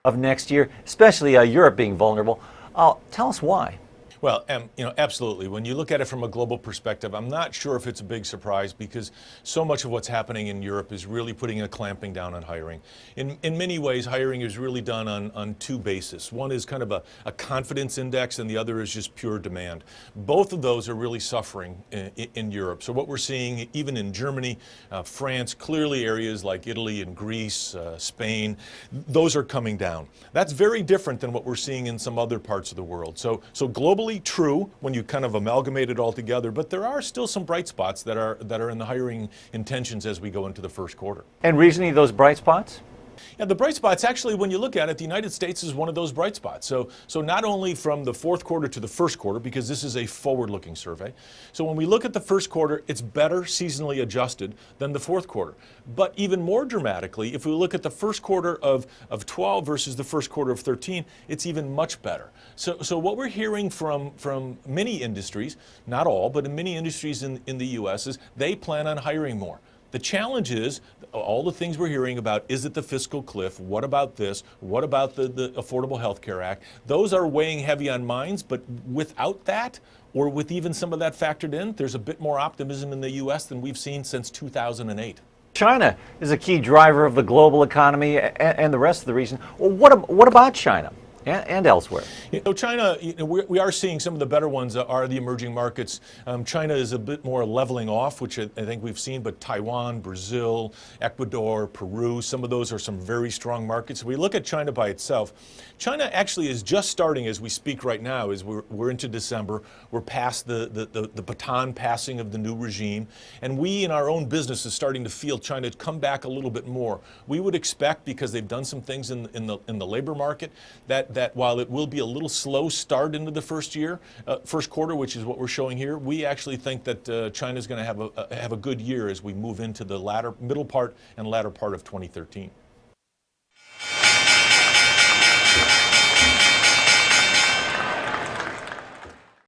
of next year, especially Europe being vulnerable. Tell us why. Well, absolutely. When you look at it from a global perspective, I'm not sure if it's a big surprise because so much of what's happening in Europe is really putting a clamping down on hiring. In many ways, hiring is really done on two bases. One is kind of a confidence index, and the other is just pure demand. Both of those are really suffering in Europe. So what we're seeing, even in Germany, France, clearly areas like Italy and Greece, Spain, those are coming down. That's very different than what we're seeing in some other parts of the world. So globally, true when you kind of amalgamate it all together, but there are still some bright spots that are in the hiring intentions as we go into the first quarter. And regionally, those bright spots? Yeah, the bright spots, actually, when you look at it, the United States is one of those bright spots. So not only from the fourth quarter to the first quarter, because this is a forward-looking survey. So when we look at the first quarter, it's better seasonally adjusted than the fourth quarter. But even more dramatically, if we look at the first quarter of 12 versus the first quarter of 13, it's even much better. So what we're hearing from many industries, not all, but in many industries in the U.S. is they plan on hiring more. The challenge is all the things we're hearing about. Is it the fiscal cliff? What about this? What about the Affordable Health Care Act? Those are weighing heavy on minds, but without that, or with even some of that factored in, there's a bit more optimism in the U.S. than we've seen since 2008. China is a key driver of the global economy and the rest of the region. Well, what about China? And elsewhere. So China, we are seeing some of the better ones are the emerging markets. China is a bit more leveling off, which I think we've seen, but Taiwan, Brazil, Ecuador, Peru, some of those are some very strong markets. If we look at China by itself, China actually is just starting as we speak right now, as we're into December. We're past the baton passing of the new regime, and we in our own business is starting to feel China come back a little bit more. We would expect, because they've done some things in the labor market, that while it will be a little slow start into the first quarter, which is what we're showing here, we actually think that China is going to have a good year as we move into the middle part and latter part of 2013.